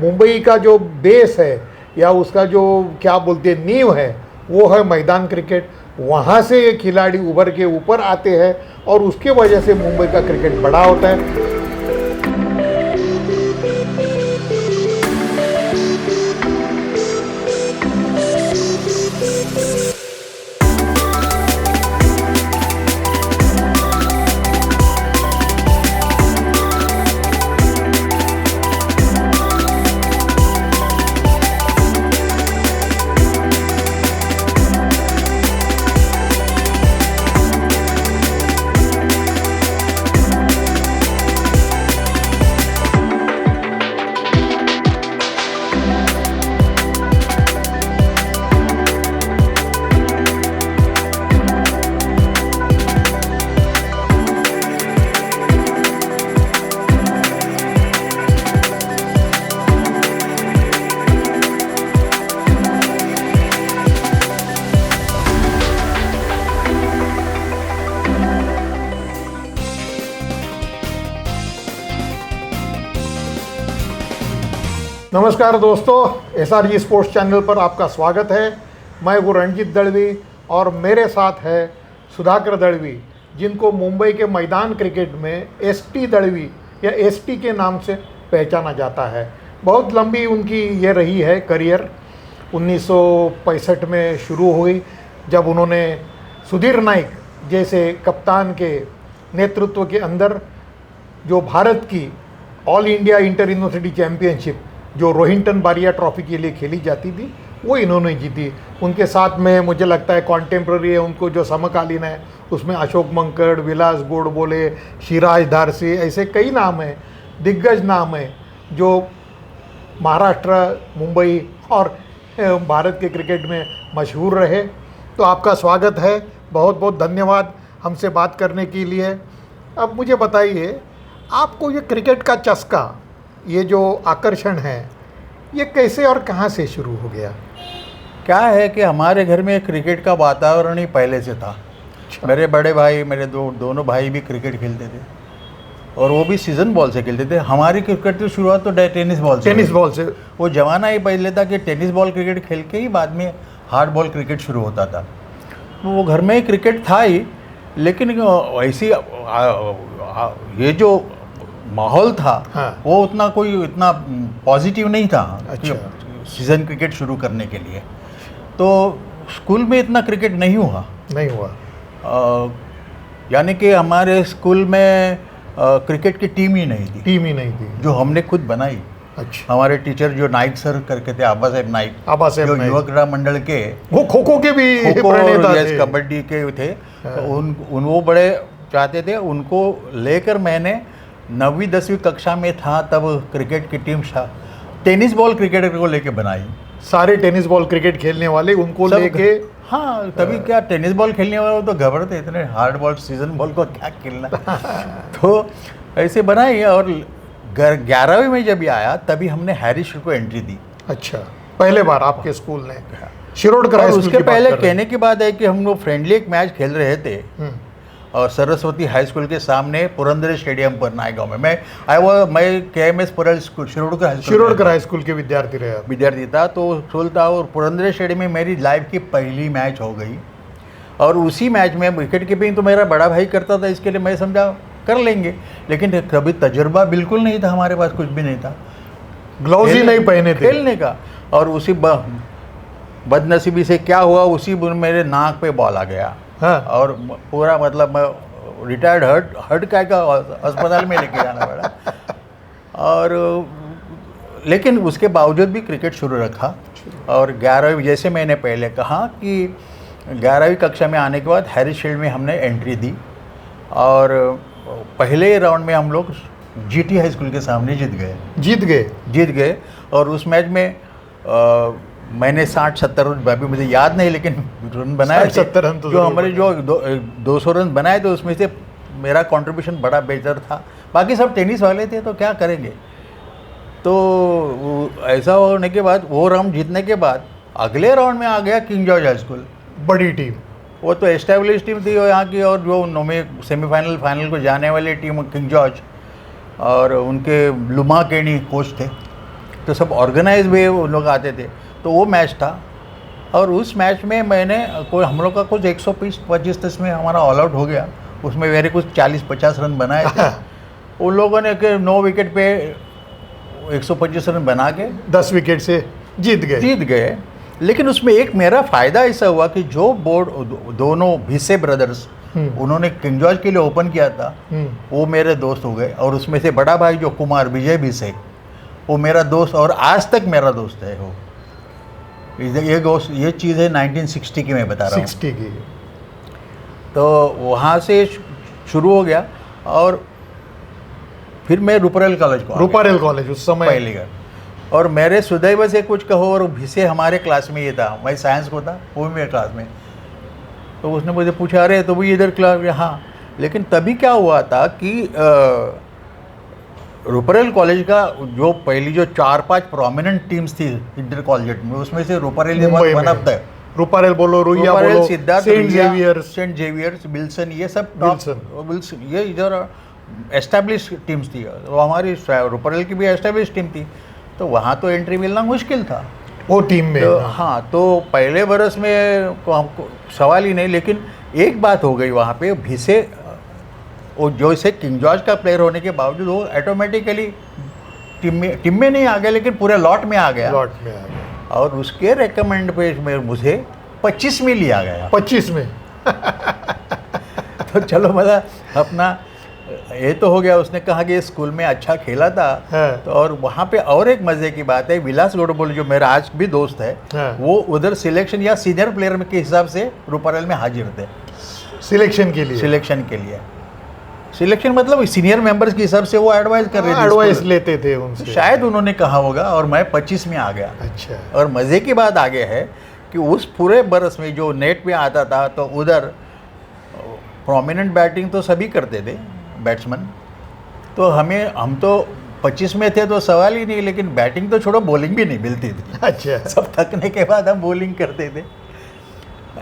मुंबई का जो बेस है या उसका जो क्या बोलते हैं नींव है वो है मैदान क्रिकेट। वहाँ से ये खिलाड़ी उभर के ऊपर आते हैं और उसके वजह से मुंबई का क्रिकेट बड़ा होता है। नमस्कार दोस्तों, SRG स्पोर्ट्स चैनल पर आपका स्वागत है। मैं हूँ रणजीत दड़वी और मेरे साथ है सुधाकर दड़वी, जिनको मुंबई के मैदान क्रिकेट में ST दड़वी या ST के नाम से पहचाना जाता है। बहुत लंबी उनकी ये रही है करियर। 1965 में शुरू हुई जब उन्होंने सुधीर नाइक जैसे कप्तान के नेतृत्व के अंदर जो भारत की all India inter university championship जो रोहिंटन बारिया ट्रॉफी के लिए खेली जाती थी वो इन्होंने जीती। उनके साथ में मुझे लगता है कॉन्टेम्प्ररी है उनको जो समकालीन है उसमें अशोक मंकड़, विलास गोडबोले, शिराज धारसी, ऐसे कई नाम हैं, दिग्गज नाम हैं जो महाराष्ट्र, मुंबई और भारत के क्रिकेट में मशहूर रहे। तो आपका स्वागत है, बहुत बहुत धन्यवाद हमसे बात करने के लिए। अब मुझे बताइए, आपको ये क्रिकेट का चस्का, ये जो आकर्षण है, ये कैसे और कहाँ से शुरू हो गया? क्या है कि हमारे घर में क्रिकेट का वातावरण ही पहले से था। मेरे बड़े भाई, मेरे दोनों भाई भी क्रिकेट खेलते थे और वो भी सीजन बॉल से खेलते थे। हमारी क्रिकेट की शुरुआत तो टेनिस बॉल से। वो जमाना ही पहले था कि टेनिस बॉल क्रिकेट खेल के ही बाद में हार्ड बॉल क्रिकेट शुरू होता था। वो घर में ही क्रिकेट था ही, लेकिन ऐसी ये जो माहौल था वो इतना पॉजिटिव नहीं था। अच्छा। सीज़न क्रिकेट शुरू करने के लिए तो स्कूल में इतना क्रिकेट नहीं हुआ। यानी कि हमारे स्कूल में क्रिकेट की टीम ही नहीं थी जो हमने खुद बनाई। अच्छा। हमारे टीचर जो नाइक सर करके थे, आबा साहेब नाइक, जो युवक क्रीड़ा मंडल के, वो खो के भी प्रणेता थे, कबड्डी के थे। वो बड़े चाहते थे। उनको लेकर मैंने 9वीं 10वीं कक्षा में था तब क्रिकेट की टीम टेनिस बॉल क्रिकेटर को लेके बनाई। सारे टेनिस बॉल क्रिकेट खेलने वाले उनको लेके। हाँ, तभी क्या टेनिस बॉल खेलने वाले तो घबराते, इतने हार्ड बॉल सीजन बॉल को क्या खेलना। तो ऐसे बनाई और 11वीं में जब आया तभी हमने हैरिस को एंट्री दी। अच्छा, पहले बार आपके स्कूल ने शिरोडकर हाई स्कूल। उसके पहले कहने की बात है कि हम लोग फ्रेंडली एक मैच खेल रहे थे और सरस्वती हाई स्कूल के सामने पुरंदर स्टेडियम पर नायगांव में। मैं KMS पुरल स्कूल, शिरोडकर हाई स्कूल के विद्यार्थी था। तो स्कूल था और पुरंदर स्टेडियम में मेरी लाइफ की पहली मैच हो गई। और उसी मैच में विकेट कीपिंग तो मेरा बड़ा भाई करता था, इसके लिए मैं समझा कर लेंगे, लेकिन कभी तजुर्बा बिल्कुल नहीं था हमारे पास, कुछ भी नहीं था, ग्लव्स ही नहीं पहने थे खेलने का। और उसी बदनसीबी से क्या हुआ, उसी मेरे नाक पे बॉल आ गया। हाँ। और पूरा मतलब रिटायर्ड हर्ट का अस्पताल में लेके जाना पड़ा। और लेकिन उसके बावजूद भी क्रिकेट शुरू रखा। और 11वीं, जैसे मैंने पहले कहा कि 11वीं कक्षा में आने के बाद हैरिस शील्ड में हमने एंट्री दी और पहले राउंड में हम लोग GT हाई स्कूल के सामने जीत गए। और उस मैच में मैंने 60-70 रन, अभी मुझे याद नहीं, लेकिन रन बनाए 70 रन तो जो हमारे जो 200 रन बनाए तो उसमें से मेरा कंट्रीब्यूशन बड़ा बेहतर था। बाकी सब टेनिस वाले थे तो क्या करेंगे। तो ऐसा होने के बाद, वो राउंड जीतने के बाद अगले राउंड में आ गया किंग जॉर्ज हाई स्कूल, बड़ी टीम। वो तो एस्टेब्लिश टीम थी यहाँ की, और जो सेमीफाइनल फाइनल को जाने वाली टीम किंग जॉर्ज, और उनके लुमा केनी कोच थे। तो सब ऑर्गेनाइज हुए उन लोग आते थे, तो वो मैच था। और उस मैच में मैंने कोई हम लोग का कुछ 125 में हमारा ऑल आउट हो गया, उसमें मेरे कुछ 40-50 रन बनाए थे। उन लोगों ने 9 विकेट पे 125 रन बना के 10 विकेट से जीत गए। लेकिन उसमें एक मेरा फ़ायदा ऐसा हुआ कि जो बोर्ड दोनों भिसे ब्रदर्स उन्होंने किंग जॉर्ज के लिए ओपन किया था, वो मेरे दोस्त हो गए। और उसमें से बड़ा भाई जो कुमार विजय भिसे, वो मेरा दोस्त और आज तक मेरा दोस्त है। वो ये चीज़ है 1960 की मैं बता रहा हूँ, 60 की। तो वहाँ से शुरू हो गया। और फिर मैं रुपरेल कॉलेज उस समय पहली बार। और मेरे सुदैव से कुछ कहो, और भिसे हमारे क्लास में ये था, मैं साइंस को था, वो भी मेरे क्लास में। तो उसने मुझे पूछा, अरे तो भी इधर क्लास में? हाँ। लेकिन तभी क्या हुआ था कि रुपरेल कॉलेज का जो पहली जो 4-5 प्रोमिनेंट टीम्स थी इंटर कॉलेज में, उसमें से Ruparel one of the, Ruparel बोलो, रुइया बोलो, सिद्धार्थ, सेंट जेवियर्स, विल्सन, ये सब विल्सन, ये इधर एस्टेब्लिश टीम्स थी। वो हमारी रुपरेल की भी एस्टेब्लिश टीम थी, तो वहाँ तो एंट्री मिलना मुश्किल था वो टीम में। तो हाँ, तो पहले बरस में को हमको सवाल ही नहीं। लेकिन एक बात हो गई वहाँ पे, भिसे वो जो इसे किंग जॉर्ज का प्लेयर होने के बावजूद वो ऑटोमेटिकली टीम में नहीं आ गया, लेकिन पूरे लॉट में आ गया। और उसके रेकमेंड पे मुझे 25 में लिया गया। 25 में तो चलो मतलब अपना ये तो हो गया। उसने कहा कि स्कूल में अच्छा खेला था। तो और वहाँ पे और एक मज़े की बात है, विलास गोडबोले जो मेरा आज भी दोस्त है, वो उधर सिलेक्शन या सीनियर प्लेयर के हिसाब से रुपरेल में हाजिर थे सिलेक्शन के लिए। सिलेक्शन मतलब सीनियर मेंबर्स के हिसाब से वो एडवाइस कर रहे थे, एडवाइस लेते थे उनसे। शायद उन्होंने कहा होगा, और मैं 25 में आ गया। अच्छा। और मज़े की बात आगे है कि उस पूरे बरस में जो नेट पे आता था, तो उधर प्रोमिनेंट बैटिंग तो सभी करते थे बैट्समैन, तो हम तो 25 में थे तो सवाल ही नहीं, लेकिन बैटिंग तो छोड़ो, बॉलिंग भी नहीं मिलती थी। अच्छा। सब थकने के बाद हम बॉलिंग करते थे।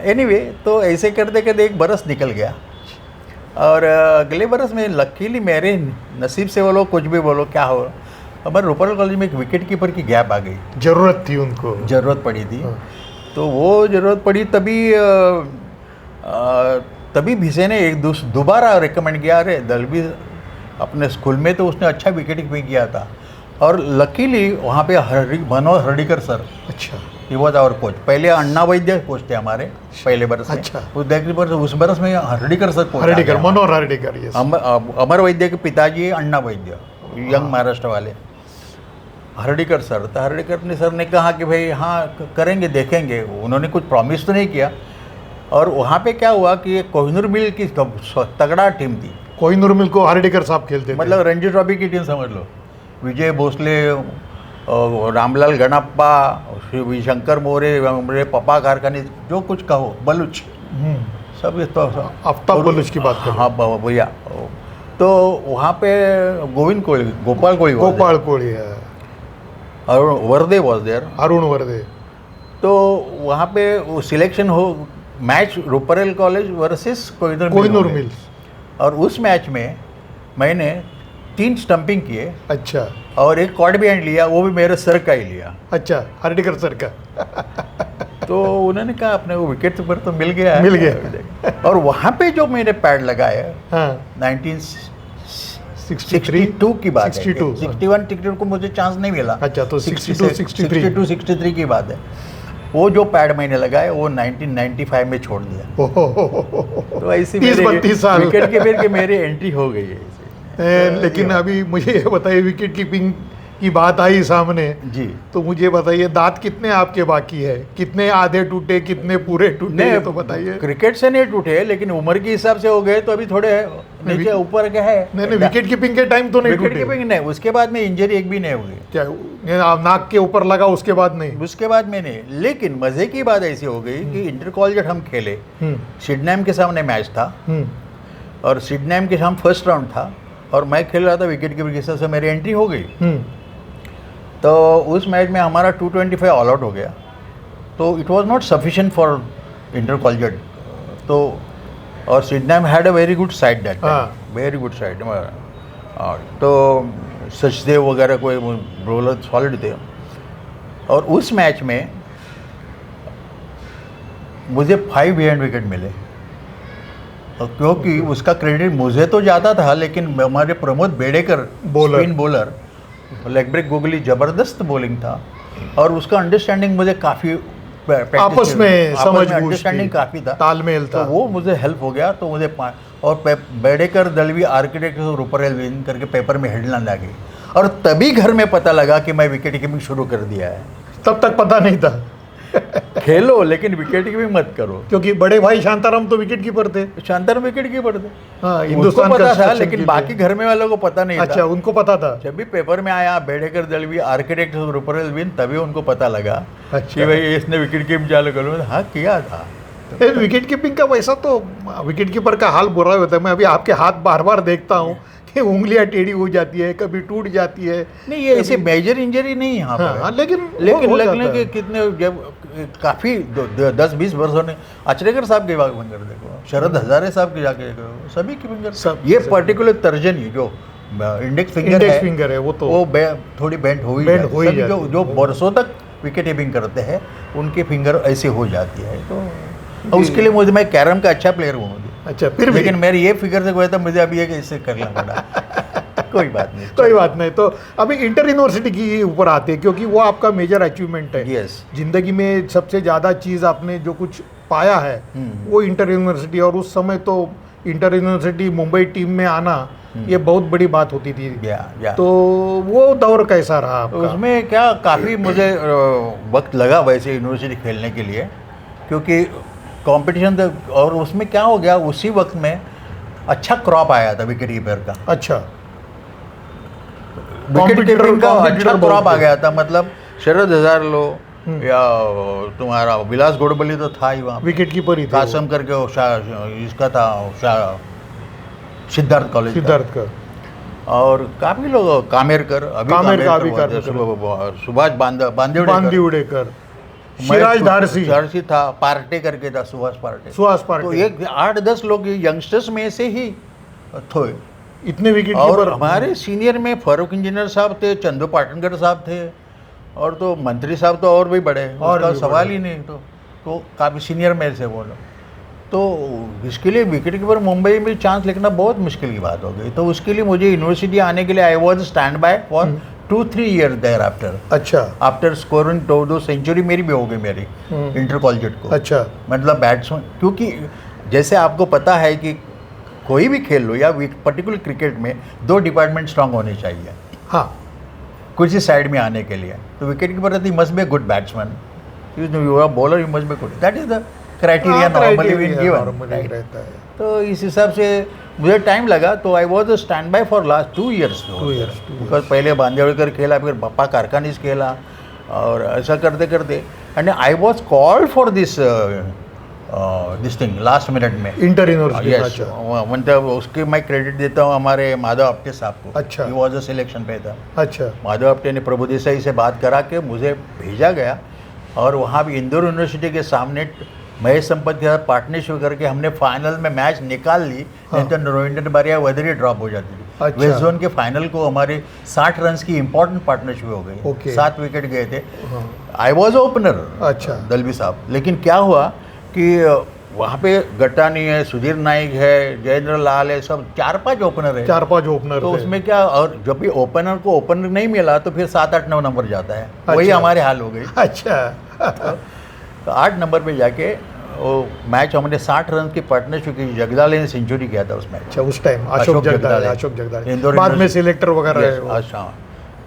एनीवे, तो ऐसे करते करते एक बरस निकल गया। और अगले बरस में लकीली मेरे नसीब से बोलो, कुछ भी बोलो, क्या हो, हमारे रुपरेल कॉलेज में एक विकेट कीपर की गैप आ गई। ज़रूरत थी उनको, ज़रूरत पड़ी थी। तो वो ज़रूरत पड़ी तभी भिसे ने दोबारा रिकमेंड किया। अरे दलवी अपने स्कूल में तो उसने अच्छा विकेट कीपिंग किया था। और लकीली वहाँ पे मनोहर हर्डीकर सर, अच्छा, ये वो था और कोच। पहले अन्ना वैद्य कोच थे हमारे पहले बरस में। अच्छा। उस बरस में हर्डीकर सर कोच, मनोहर हर्डीकर, यस। अमर वैद्य के पिताजी अन्ना वैद्य, यंग महाराष्ट्र वाले, हर्डीकर सर। तो हर्डीकर सर ने कहा कि भाई हाँ करेंगे, देखेंगे। उन्होंने कुछ प्रॉमिस तो नहीं किया। और वहाँ पे क्या हुआ कि कोहिनूर मिल की तगड़ा टीम थी। कोहिनूर मिल को हर्डीकर साहब खेलते थे, मतलब रणजी ट्रॉफी की टीम समझ लो। विजय भोसले, रामलाल गणप्पा, श्री शंकर मोरे, मेरे पप्पा कारखानी, जो कुछ कहो, बलूच, सब ये तो आफ्ताब बलूच की बात करो। हाँ भैया। तो वहाँ पे गोपाल कोहली है, और वर्दे वॉज देयर, अरुण वर्दे। तो वहाँ पे वो सिलेक्शन हो, match Ruparel college versus Kohinoor mills. और उस मैच में मैंने 3 स्टंपिंग किए। अच्छा। और एक कॉर्ड बिहाइंड लिया, वो भी मेरे सर का ही लिया। अच्छा, हर्डीकर सर का। तो उन्होंने कहा अपने को विकेट पर तो मिल गया। और वहाँ पे जो मैंने पैड लगाया, 1962 की बात है। 61 टिकट को मुझे चांस नहीं मिला। अच्छा, तो 62-63 की बात है। वो जो पैड मैंने लगाया वो 1995 में छोड़ दिया। तो ऐसी 30-32 साल विकेट कीपर की मेरी एंट्री हो गई है। लेकिन अभी मुझे ये बताइए, विकेट कीपिंग की बात आई सामने जी, तो मुझे बताइए दांत कितने आपके बाकी है? कितने आधे टूटे, कितने पूरे टूटे, तो बताइए। क्रिकेट से नहीं टूटे, लेकिन उम्र के हिसाब से हो गए, तो अभी थोड़े नीचे ऊपर के है। नहीं, विकेट कीपिंग के टाइम तो नहीं टूटे। विकेट कीपिंग नहीं, उसके बाद में इंजरी एक भी नहीं हुई। क्या नाक के ऊपर लगा, उसके बाद नहीं? उसके बाद में नहीं। लेकिन मजे की बात ऐसी हो गई कि इंटर कॉलेज हम खेले, सिडनैम के सामने मैच था, और सिडनैम के सामने फर्स्ट राउंड था, और मैं खेल रहा था विकेट कीपर के हिसाब से, मेरी एंट्री हो गई। तो उस मैच में हमारा 225 ऑल आउट हो गया। तो it was not sufficient for inter college. तो और Sydenham had a very good side that, very good side. तो सचदेव वगैरह कोई बॉलर सॉलिड थे। और उस मैच में मुझे 5 हैंड विकेट मिले, और क्योंकि उसका क्रेडिट मुझे तो जाता था, लेकिन हमारे Pramod Bedekar spin bowler, leg break googly ज़बरदस्त बॉलिंग था, और उसका अंडरस्टैंडिंग मुझे काफ़ी आपस में समझ अंडरस्टैंडिंग काफ़ी था, तालमेल था, तो वो मुझे हेल्प हो गया। तो मुझे और बेड़ेकर दलवी आर्किटेक्ट रूपरेल विन करके पेपर में हेडलाइन लगी, और तभी घर में पता लगा कि मैं विकेट कीपिंग शुरू कर दिया है। तब तक पता नहीं था। खेलो लेकिन विकेट कीपिंग मत करो, क्योंकि बड़े भाई शांताराम तो विकेट कीपर थे। शांताराम विकेट कीपर थे, हाँ, हिंदुस्तान पता था, लेकिन बाकी घर में वालों को पता नहीं था। अच्छा, उनको पता था। जब भी पेपर में आया बेड़ेकर दलवी आर्किटेक्ट रूपरेल विन, तभी उनको पता लगा अच्छा, कि भाई इसने विकेट कीपिंग चालू कर, हाँ किया था। विकेट कीपिंग का वैसा तो विकेट कीपर का हाल बुरा होता है। मैं अभी आपके हाथ बार बार देखता हूँ कि उंगलियां टेढ़ी हो जाती है, कभी टूट जाती है। नहीं, ये ऐसे मेजर इंजरी नहीं यहाँ पर। हाँ, लेकिन लगने के कितने, जब काफ़ी 10-20 वर्षों ने अचरेकर साहब के फिंगर देखो, शरद हजारे साहब के जाके देखो, सभी की फिंगर, ये पर्टिकुलर तर्जनी जो इंडेक्स फिंगर है वो थोड़ी बेंट हो ही जाती है। जो बरसों तक विकेट कीपिंग करते हैं उनकी फिंगर ऐसे हो जाती है। तो उसके लिए मैं कैरम का अच्छा प्लेयर हूँ। अच्छा, फिर लेकिन मेरी ये फिगर से कोई था, मुझे अभी एक इससे करना पड़ा। कोई बात नहीं। तो अभी इंटर यूनिवर्सिटी की ऊपर आते हैं, क्योंकि वो आपका मेजर अचीवमेंट है। यस, जिंदगी में सबसे ज़्यादा चीज़ आपने जो कुछ पाया है वो इंटर यूनिवर्सिटी, और उस समय तो इंटर यूनिवर्सिटी मुंबई टीम में आना ये बहुत बड़ी बात होती थी। तो वो दौर कैसा रहा आपका? उसमें क्या काफ़ी मुझे वक्त लगा वैसे यूनिवर्सिटी खेलने के लिए, क्योंकि कंपटीशन था, और उसमें क्या हो गया, उसी वक्त में अच्छा क्रॉप आया था विकेट कीपर का। अच्छा, विकेट कीपिंग का अच्छा क्रॉप आ गया था, मतलब शरद हजार लो या तुम्हारा विलास गोडबली तो था ही वहाँ, विकेट कीपर ही था। कासम करके इसका था सिद्धार्थ कॉलेज, सिद्धार्थ का, और काफ़ी लोग, कामेरकर, सुभाष बांदेवड़ेकर, सिराज धारसी था, पार्टे करके था, सुभाष पार्टे। तो एक 8-10 लोग यंगस्टर्स में से ही थे इतने विकेट और कीपर। हमारे सीनियर में फारूक इंजीनियर साहब थे, चंदू पाटनकर साहब थे, और तो मंत्री साहब तो और भी बड़े, उसका सवाल ही नहीं। तो काफ़ी सीनियर में से वो लोग, तो इसके लिए विकेट कीपर मुंबई में चांस लिखना बहुत मुश्किल की बात हो गई। तो उसके लिए मुझे यूनिवर्सिटी आने के लिए I was stand by for 2-3 year there after. अच्छा, आफ्टर स्कोरिंग 2 सेंचुरी मेरी भी हो गई, मेरी इंटर कॉलेजिएट को। अच्छा, मतलब बैट्समैन, क्योंकि जैसे आपको पता है कि कोई भी खेल लो या पर्टिकुलर क्रिकेट में 2 डिपार्टमेंट स्ट्रांग होने चाहिए। हाँ, कुछ ही साइड में आने के लिए। तो विकेट कीपर रहती must be good batsman, you are bowler, you must be good, that is the criteria normally been given रहता है। तो इस हिसाब से मुझे टाइम लगा, तो आई was stand by for last 2 years. Because पहले बांदेवड़कर खेला, फिर पप्पा कारखानीस खेला, और ऐसा करते करते and I was called for this thing last minute में इंटर यूनिवर्सिटी। यस, मतलब उसके मैं क्रेडिट देता हूँ हमारे माधव आप्टे साहब को। अच्छा, ही वॉज अ सिलेक्शन पे था। अच्छा, माधव आप्टे ने प्रभु देसाई से बात करा के मुझे भेजा गया, और वहाँ भी इंदौर यूनिवर्सिटी के सामने महेश संपत के साथ पार्टनरशिप करके हमने फाइनल में मैच निकाल ली। नहीं तो रविंद्र बारिया वधरी ड्रॉप हो जाती थी। अच्छा। वेस्ट जोन के फाइनल को हमारे 60 रन की इंपॉर्टेंट पार्टनरशिप हो गई। ओके। 7 विकेट गए थे। I was opener. अच्छा। दलवी साहब, लेकिन क्या हुआ कि वहाँ पे गट्टानी है, सुधीर नाइक है, जयेंद्र लाल है, सब 4-5 ओपनर है। 4-5 ओपनर। तो उसमें क्या, और जब भी ओपनर को ओपनर नहीं मिला तो फिर 7-8-9 नंबर जाता है। वही हमारे हाल हो गई। अच्छा। तो 8 नंबर पे जाके वो मैच हमने 60 रन की पार्टनरशिप की। जगदाले ने सेंचुरी किया था उस मैच। अच्छा, उस टाइम अशोक जगदाले बाद में सिलेक्टर वगैरह। अच्छा,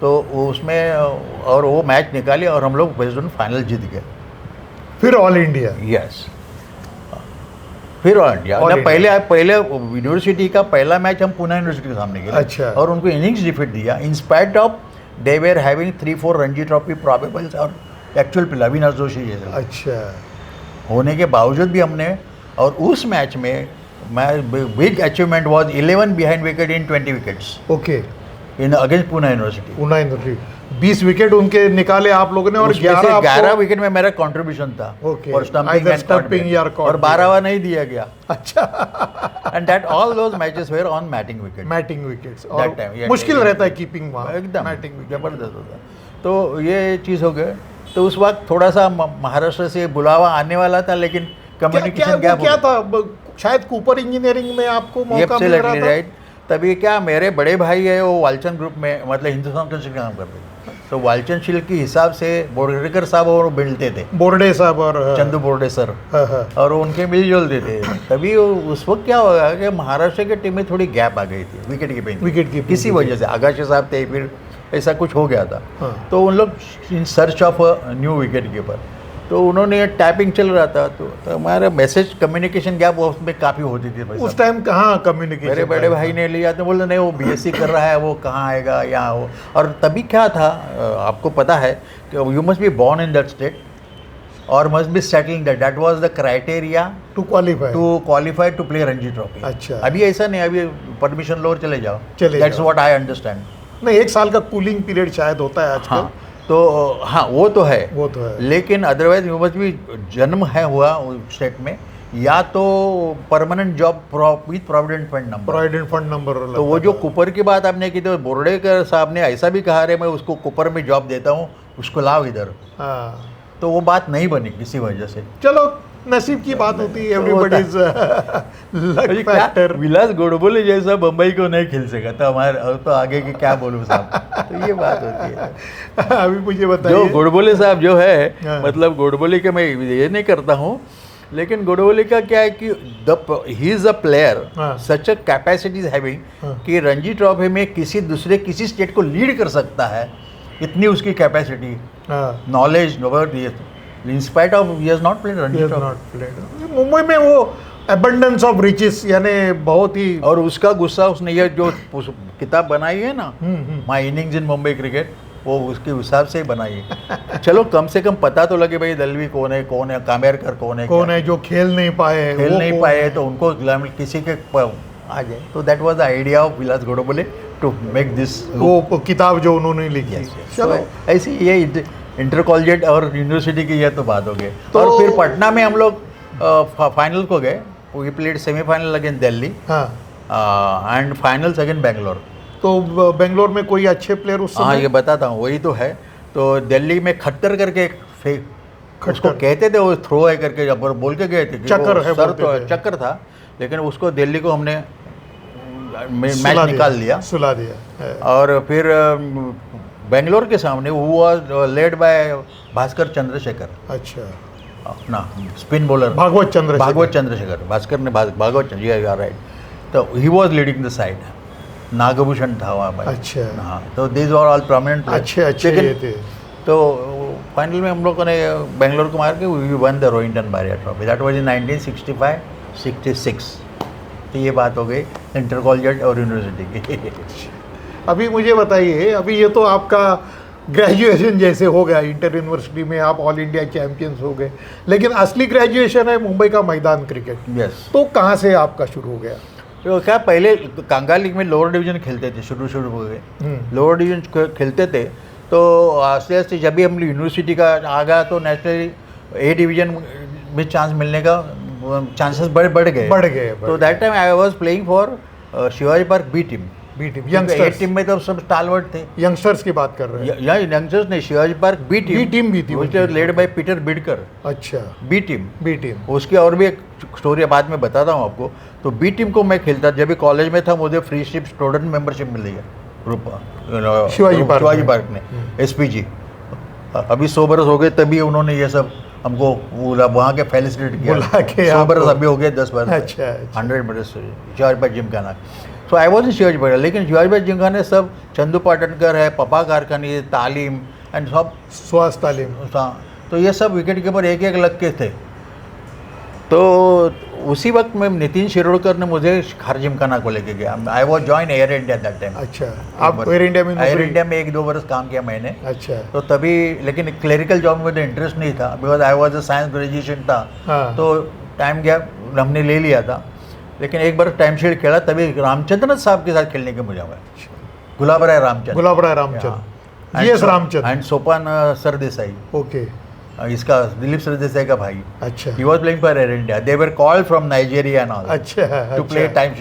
तो उसमें और वो मैच निकाले और हम लोग वेस्ट जोन फाइनल जीत गए। फिर ऑल इंडिया। यस, फिर ऑल इंडिया। पहले यूनिवर्सिटी का पहला मैच हम पुणे यूनिवर्सिटी के सामने खेले। अच्छा। और उनको इनिंग्स डिफीट दिया in spite of they were having 3-4 Ranji trophy probables और एक्चुअल प्लेयर अविनाश जोशी जैसे। अच्छा, होने के बावजूद भी हमने, और उस मैच में big achievement was 11 behind wicket in 20 wickets. Okay, in against Pune university. Pune university 20 wicket उनके निकाले आप लोगों ने, और 11 विकेट में मेरा कंट्रीब्यूशन था। ओके, और स्टंपिंग और 12वां नहीं दिया गया। अच्छा। And that all those matches were on matting wickets. That time मुश्किल रहता है कीपिंग वहाँ, एकदम मैटिंग विकेट जबरदस्त होता। तो ये चीज़ हो गए। तो उस वक्त थोड़ा सा महाराष्ट्र से बुलावा आने वाला था, लेकिन कम्युनिकेशन गैप क्या था? शायद कूपर इंजीनियरिंग में आपको मौका मिल रहा था। राइट। तभी क्या, मेरे बड़े भाई है वो वालचंद ग्रुप में, मतलब हिंदुस्तान कंस्ट्रक्शन काम करते थे, तो वालचंद शिल्ड के हिसाब से बोर्डेकर साहब और मिलते थे, बोर्डे साहब और चंदू बोर्डे सर, हाँ। और उनके मिलजुलते थे। तभी उस वक्त क्या होगा कि महाराष्ट्र की टीम में थोड़ी गैप आ गई थी विकेट कीपिंग किसी वजह से। आगाशे साहब थे, फिर ऐसा कुछ हो गया था। हाँ। तो उन लोग in search of new wicket keeper, तो उन्होंने टैपिंग चल रहा था, तो हमारा मैसेज कम्युनिकेशन गैप उसमें काफ़ी होती थी। उस टाइम कहाँ कम्युनिकेशन? मेरे बड़े भाई ने लिया तो बोले नहीं वो बीएससी कर रहा है, वो कहाँ आएगा यहाँ वो। और तभी क्या था, आपको पता है कि you must be born in that state और must be settling that, that was the criteria to qualify to play Ranji trophy. अच्छा। अभी ऐसा नहीं, अभी परमिशन लो और चले जाओ, चले दैट्स जाओ। What I understand. नहीं, 1 साल का कूलिंग पीरियड शायद होता है आजकल। हाँ, तो हाँ वो तो है, लेकिन अदरवाइज यू मस्ट बी जन्म है हुआ उस स्टेट में, या तो permanent job with provident fund number. तो वो जो कुपर की बात आपने की, तो बोर्डेकर साहब ने ऐसा भी कहा, रे मैं उसको कुपर में जॉब देता हूँ, उसको लाओ इधर। हाँ। तो वो बात नहीं बनी किसी वजह से। चलो, नसीब की बात होती है, एवरीबॉडीज लक फैक्टर। विलास गोडबोले जैसा बम्बई को नहीं खेल सका तो हमारे, तो आगे की क्या बोलूँ साहब। तो ये बात होती है। अभी मुझे बताइए, जो गोडबोले साहब जो है, हाँ। मतलब गोडबोले के मैं ये नहीं करता हूँ, लेकिन गोडबोले का क्या है कि he is a player such a capacity is having कि रणजी ट्रॉफी में किसी स्टेट को लीड कर सकता है, इतनी उसकी capacity, knowledge, in spite of he has not played Ranji trophy. Mumbai में वो एबंडेंस ऑफ रिचेस, यानी बहुत ही, और उसका गुस्सा, उसने ये जो किताब बनाई है ना, my innings in Mumbai cricket, वो उसके हिसाब से ही बनाई है। चलो कम से कम पता तो लगे भाई दलवी कौन है, कामेरकर कौन है, जो खेल नहीं पाए, तो उनको किसी के आ जाए। तो that was the idea of Vilas Godbole to make this, वो किताब जो उन्होंने लिखी। चलो ऐसी ये इंटर कॉलेज और यूनिवर्सिटी की ये तो बात हो गई। तो और फिर पटना में हम लोग फाइनल को गए, we played semifinal against Delhi and finals against Bangalore. तो बेंगलोर में कोई अच्छे प्लेयर उस समय? हाँ, ये बताता हूँ, वही तो है। तो दिल्ली में खट्टर करके उसको कहते थे, वो थ्रो है करके जब बोल के गए थे, चक्कर है, सर तो चक्कर था, लेकिन उसको दिल्ली को हमने मैच निकाल दिया, सुला दिया। और फिर बेंगलोर के सामने वो was led by Bhaskar Chandrashekhar. अच्छा। अपना स्पिन बॉलर भागवत चंद्रशेखर, भास्कर ने भागवत चंद्र, राइट। तो he was leading the side, Nagbhushan था वहाँ पर। अच्छा। हाँ, तो दीज आर ऑल प्रोमिनेंट अच्छे थे। तो फाइनल में हम लोगों ने बेंगलोर को मार के we won the Rohinton Baria trophy, that was in 1965-66। तो ये बात हो गई इंटर कॉलेज और यूनिवर्सिटी की। अभी मुझे बताइए, अभी ये तो आपका ग्रेजुएशन जैसे हो गया, इंटर यूनिवर्सिटी में आप ऑल इंडिया चैंपियंस हो गए, लेकिन असली ग्रेजुएशन है मुंबई का मैदान क्रिकेट। यस। तो कहाँ से आपका शुरू हो गया? तो क्या, पहले कांगा लीग में लोअर डिवीजन खेलते थे, शुरू हो गए लोअर डिवीजन खेलते थे। तो आस्ते आस्ते जब भी हम यूनिवर्सिटी का आ गया, तो नेशनल ए डिवीजन में चांस मिलने का चांसेस बढ़ गए। तो that time I was playing for Shivaji park B team. Youngsters team में तो सब स्टालवर्ट थे। यंगस्टर्स की बात कर रहे हैं? या यंगस्टर्स नहीं, Shivaji park B team led by Peter Bidkar. अच्छा। बी टीम उसकी और भी एक स्टोरी बाद में बताता हूँ आपको। तो बी टीम को मैं खेलता, जब भी कॉलेज में था मुझे फ्री शिप स्टूडेंट मेंबरशिप मिल गया ग्रुप शिवाजी पार्क में, SPG। अभी 100 बरस हो गए, तभी उन्होंने ये सब हमको वहाँ के फैसिलिटेट किया। 100 बरस अभी हो गए, 10 बरस। अच्छा। 100 बरस Shivaji Park Gymkhana. So I was in Shivaji park, लेकिन शिवाजी पार्क जिमखाने सब चंदू पाटनकर है, पपा कारखानी, तालीम एंड सब स्वास्थ्य तालीम। तो ये सब विकेट कीपर एक लग के थे। तो उसी वक्त में नितिन शिरोडकर ने मुझे खार जिमखाना को लेके गया। I was join air India that time. अच्छा। आप एयर इंडिया में 1-2 बरस काम किया मैंने। अच्छा। तो तभी, लेकिन क्लरिकल जॉब में मुझे इंटरेस्ट नहीं था, because I was a science graduation था। तो टाइम गया, हमने ले लिया था, लेकिन एक बार टाइम शीट खेला, तभी रामचंद्रन साहब के साथ खेलने के मुझे हुआ। Gulabrai Ramchandra, GS Ramchandra and Sopan Sardesai. Okay. इसका दिलीप सरदेसाई का भाई। अच्छा। He was playing for Air India, they were called from Nigeria and all. अच्छा। To play Times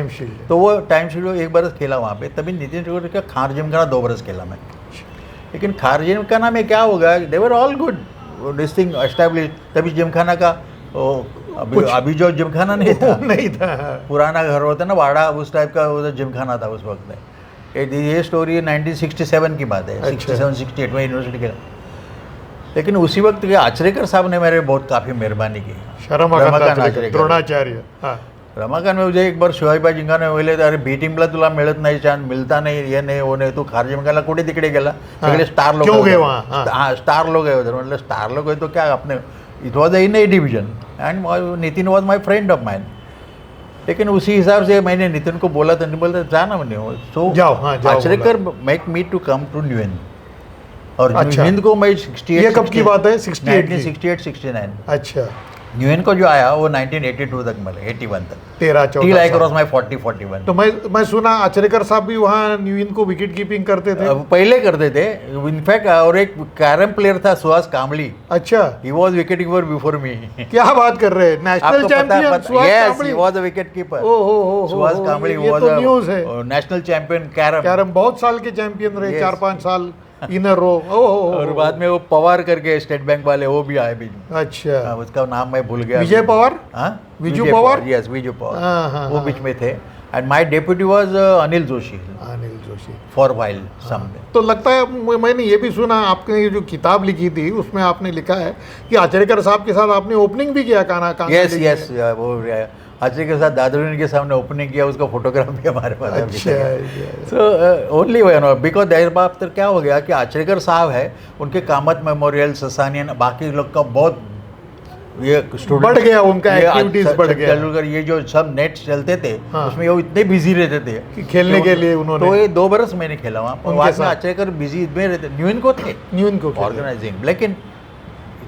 Shield. तो वो टाइम शील्ड एक बरस खेला वहाँ पे। तभी नितिन शिरोडकर का खार जिमखाना 2 बरस खेला मैं। लेकिन खारजिमखाना में क्या होगा, they were all good, this thing establish. तभी जिमखाना का अभी जो जिमखाना नहीं था, नहीं था, पुराना घर होता ना वाड़ा, उस टाइप का उधर जिमखाना था उस वक्त में। ये स्टोरी 1967 की बात है। 67-68 में यूनिवर्सिटी के। लेकिन उसी वक्त के आचरेकर साहब ने मेरे बहुत काफ़ी मेहरबानी की। रमाकांत आचरेकर, द्रोणाचार्य। हाँ, रमाकांत में मुझे एक बार शिवाजीबाई जिंकाने बोलले, अरे बी टीमला तुला मिळत नाही, चान्स मिळता नाही, हे नाही वो नाही, तू खारजिमखानाला कुठे तिकडे गेला, सगळे स्टार लोक क्यों गए वहाँ? हाँ, स्टार लोग है उधर। मतलब स्टार लोग है तो क्या, अपने it was in A division and Nitin was my friend of mine. लेकिन उसी हिसाब से मैंने नितिन को बोला था, नहीं बोलता जा ना मैंने, सो जाओ, हाँ, जाओ Achrekar make me to come to New Hind. और अच्छा। न्यू हिंद को मैं 68 ये कब की बात है? 68 की? 1968-69। अच्छा, न्यू हिंद को जो आया वो 1982 तक मिले, 81 तक। 13-14 टिल आई साल। Cross my 40-41। तो मैं सुना आचरेकर साहब भी वहाँ न्यू इन को विकेट कीपिंग करते थे। पहले करते थे इनफैक्ट। और एक कैरम प्लेयर था सुहास कामली, अच्छा, he was wicket keeper before me. क्या बात कर रहे हैं, national champion Suhas yes, Kambli. He was a wicket keeper. ओहो, सुहास कामली ये तो न्यूज़ है। Was national champion carrom. Carrom बहुत साल के चैंपियन रहे, Yes. 4-5 साल इन अ रो। और बाद में वो पवार करके स्टेट बैंक वाले, वो भी आए बीच में। अच्छा, उसका नाम मैं भूल गया। विजय पवार? हाँ, विजू पवार? यस, विजू पवार। हाँ, हाँ, वो हाँ। बीच में थे। And my deputy was Anil Joshi Anil Joshi. For while some. तो लगता है मैंने ये भी सुना, आपने ये जो किताब लिखी थी उसमें आपने लिखा है कि आचरेकर साहब के साथ आपने ओपनिंग भी किया कांगा यस लीग में। यस, वो अजय के साथ दादरी के सामने ओपनिंग किया, उसका फोटोग्राफ भी हमारे पास है। अच्छा, so only way no, because देर बाद तो क्या हो गया कि आचरेकर साहब है, उनके कामत मेमोरियल, ससानियन, बाकी लोग का बहुत ये स्टूडेंट बढ़ गया उनका, एक्टिविटीज बढ़ गया। तेंदुलकर ये जो सब नेट चलते थे, हाँ। उसमें वो इतने बिजी रहते थे कि खेलने के लिए उन्होंने। तो ये 2 बरस मैंने खेला वहाँ पर। उनके बाद में साथ। आचरेकर बिजी में रहते, न्यू इन को थे न्यू इन को ऑर्गेनाइजिंग। लेकिन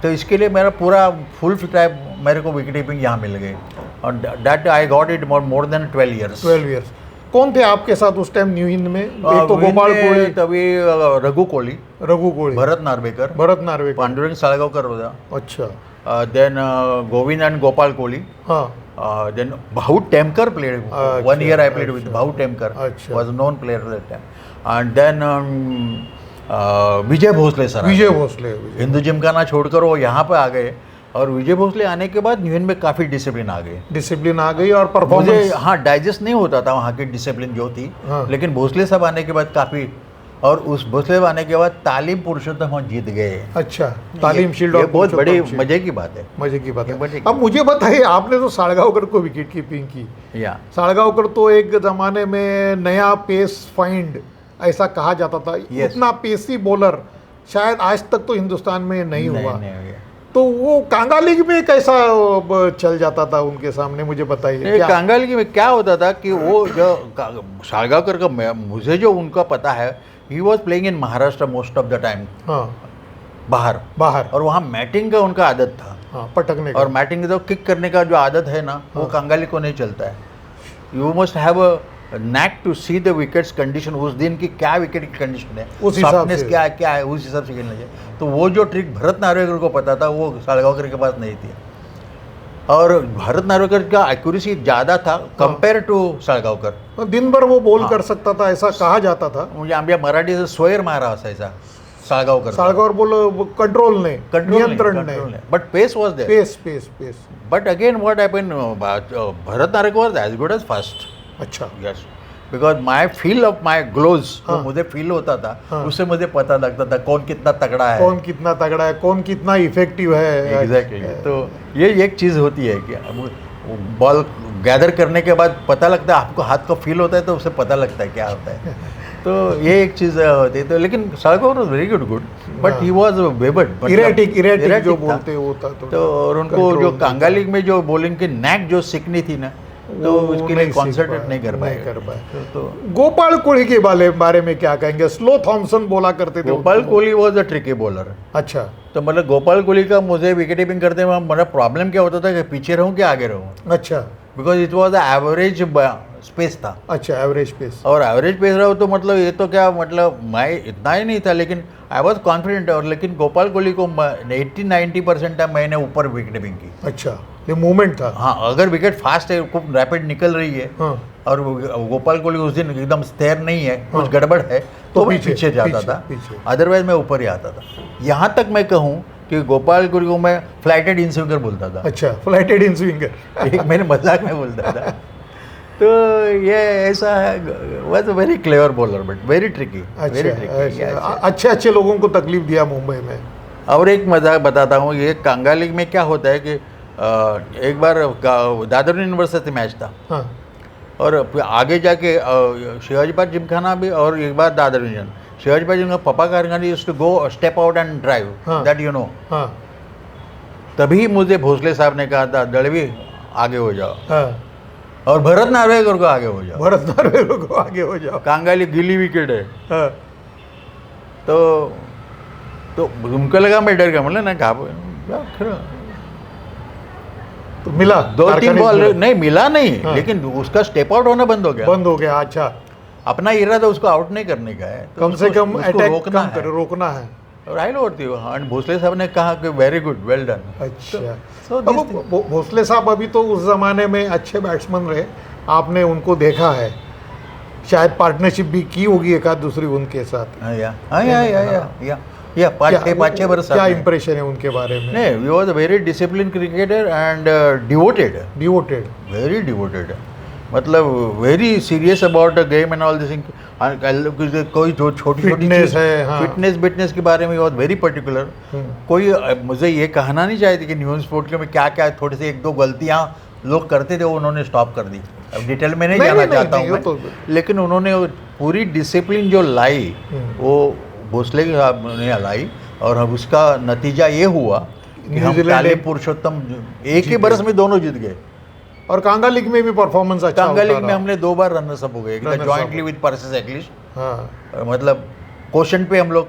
तो इसके लिए मेरा पूरा फुल टाइम मेरे को विकेट कीपिंग यहाँ मिल गई। और that I got it more than 12 years. 12 years. कौन थे आपके साथ उस टाइम न्यू इन में? एक तो गोपाल कोळी, तभी रघु कोहली, रघु कोळी, भरत नार्वेकर, भरत नार्वेकर। पांडुरंग साळगावकर होता, अच्छा, देन गोविंद एंड गोपाल कोहली, हाँ, देन भाऊ टेमकर played. अच्छा, 1 year I played with अच्छा, भाऊ टेमकर, अच्छा। was a known player at that time. And then Vijay Bhosle sir, Vijay Bhosle. Hindu gymkhana छोड़कर वो यहाँ पे आ गए। और विजय भोसले आने के बाद न्यू इन में काफ़ी डिसिप्लिन आ गई, डिसिप्लिन आ गई और मुझे परफॉर्मेंस। हाँ डाइजेस्ट नहीं होता था वहाँ की डिसिप्लिन जो थी। हाँ। लेकिन भोसले साहब आने के बाद काफ़ी, और उस भोसले साहब आने के बाद तालीम पुरुषोत्तम हम जीत गए। अच्छा, तालीम शील्ड ये और बहुत बड़ी पुरुषोत्तम शील्ड। मजे की बात है। मजे की बात ये मजे है। की अब मुझे बताइए, आपने तो साळगावकर को विकेट कीपिंग की। या साळगावकर तो एक जमाने में नया पेस फाइंड ऐसा कहा जाता था। Yes. उतना पेसी बॉलर शायद आज तक तो हिंदुस्तान में नहीं हुआ। नहीं गया। तो वो कांगा लीग में कैसा चल जाता था उनके सामने, मुझे बताइए। क्या? कांगा लीग में क्या होता था कि वो जो साळगावकर का, मुझे जो उनका पता है, he was playing in Maharashtra most of the time, हाँ, बाहर। और वहाँ मैटिंग का उनका आदत था। हाँ, पटकने का। और मैटिंग तो किक करने का जो आदत है ना, वो कांगा लीग को नहीं चलता है। You must have a knack to see the wickets condition, उस दिन की क्या विकेट की कंडीशन है, उस हिसाब सॉफ्टनेस से। क्या है, उस हिसाब से खेलना चाहिए। तो वो जो ट्रिक भरत नार्वेकर को पता था, वो साळगावकर के पास नहीं थी। और भरत नार्वेकर का एक्यूरेसी ज़्यादा था कंपेयर टू साळगावकर। दिन भर वो बॉल कर सकता था, ऐसा कहा जाता था। म्हणजे आमच्या मराठी से सोयर मारा असायचा साळगावकर। साळगावर बोल कंट्रोल नहीं, नियंत्रण नहीं, but pace was there. Pace pace pace. But again what happened, Bharat Narvekar was as good as fast. अच्छा, yes, because my feel of my gloves, हाँ। मुझे फील होता था, हाँ। उससे मुझे पता लगता था कौन कितना तगड़ा है। कौन कितना तगड़ा है, कौन कितना इफेक्टिव है। एग्जैक्टली। तो ये एक चीज़ होती है कि बॉल गैदर करने के बाद पता लगता है, आपको हाथ का फील होता है तो उससे पता लगता है क्या होता है। तो ये एक चीज़ होती है। तो लेकिन Salgaonkar was very good, but he was wayward, erratic जो बोलते हैं वो था। तो और उनको जो कांगा लीग में जो बॉलिंग की नैक जो सीखनी थी ना, तो उसके लिए कॉन्सेंट्रेट नहीं कर पाए। तो गोपाल कोहली के बारे में क्या कहेंगे? स्लो थॉमसन बोला करते थे। Gopal Kohli was a tricky bowler. अच्छा, तो मतलब गोपाल कोहली का मुझे विकेट कीपिंग करते हुए मेरा प्रॉब्लम क्या होता था कि पीछे रहूं कि आगे रहूं, अच्छा, because it was average space था। अच्छा, एवरेज पेस। और एवरेज पेस रहो तो मतलब ये तो क्या, मतलब मैं इतना ही नहीं था, लेकिन आई वॉज कॉन्फिडेंट। और लेकिन गोपाल कोहली को 80-90% टाइम मैंने ऊपर विकेट कीपिंग की। अच्छा, ये मूवमेंट था। हाँ, अगर विकेट फास्ट है, खूब रैपिड निकल रही है, हाँ, और गोपाल कोहली उस दिन एकदम स्थिर नहीं है, कुछ गड़बड़ है, तो मैं पीछे जाता था, अदरवाइज मैं ऊपर ही आता था। यहाँ तक मैं कहूँ कि गोपाल कोहली को मैं फ्लाइटेड इन स्विंगर बोलता था। अच्छा, फ्लाइटेड इन स्विंगर एक मैंने मजाक में बोलता था। तो ये ऐसा है, was a very clever bowler but very tricky, very tricky. अच्छे अच्छे लोगों को तकलीफ दिया मुंबई में। और एक मजाक बताता हूँ, ये कांगा लीग में क्या होता है कि एक बार दादर यूनिवर्सिटी मैच था, हाँ, और फिर आगे जाके शिवाजी पार्क जिमखाना भी, और एक बार दादर यूनियन शिवाजी पार्क जिमखाना पप्पा कारखाना used to go step out and drive, that you know. हाँ, तभी मुझे भोसले साहब ने कहा था, दड़वी आगे हो जाओ, हाँ, और भरत नार्वेकर को आगे हो जाओ, भरत नार्वेकर को आगे हो जाओ। कांगाली गिली विकेट है। हाँ, तो उनको लगा मैं डर गया, मतलब ना कहा, तो मिला 2-3 बॉल नहीं मिला नहीं, लेकिन उसका स्टेप आउट होना बंद हो गया। बंद हो गया। अच्छा, अपना इरादा उसको आउट नहीं करने का है, कम से कम अटैक रोकना है। राइट होती है। एंड भोसले साहब ने कहा कि वेरी गुड, वेल डन। अच्छा, अब भोसले साहब अभी तो उस जमाने में अच्छे बैट्समैन रहे, आपने उनको देखा है, शायद पार्टनरशिप भी की होगी एक आध दूसरी उनके साथ। या 5-6 बरस। क्या इंप्रेशन है उनके बारे में? नहीं, he was a very discipline cricketer and devoted, very devoted, मतलब very serious about the game and all this thing. कोई जो छोटी छोटी चीज है, हाँ, फिटनेस के बारे में बहुत वेरी पर्टिकुलर। कोई मुझे ये कहना नहीं चाहती कि न्यूज़ स्पोर्ट के में क्या क्या थोड़ी सी 1-2 गलतियाँ लोग करते थे, वो उन्होंने स्टॉप कर दी। अब डिटेल में नहीं जाना चाहता हूँ मैं, लेकिन उन्होंने पूरी डिसिप्लिन जो लाई वो भोसले ने लाई, और उसका नतीजा ये हुआ कि हम काले पुरुषोत्तम एक ही बरस में दोनों जीत गए। और कांगा लीग में भी परफॉर्मेंस अच्छा, कांगा लीग में हमने 2 बार रनर्स अप हो गए, जॉइंटली विद पर्सिस एक्लिश। हाँ, मतलब क्वेश्चन पे हम लोग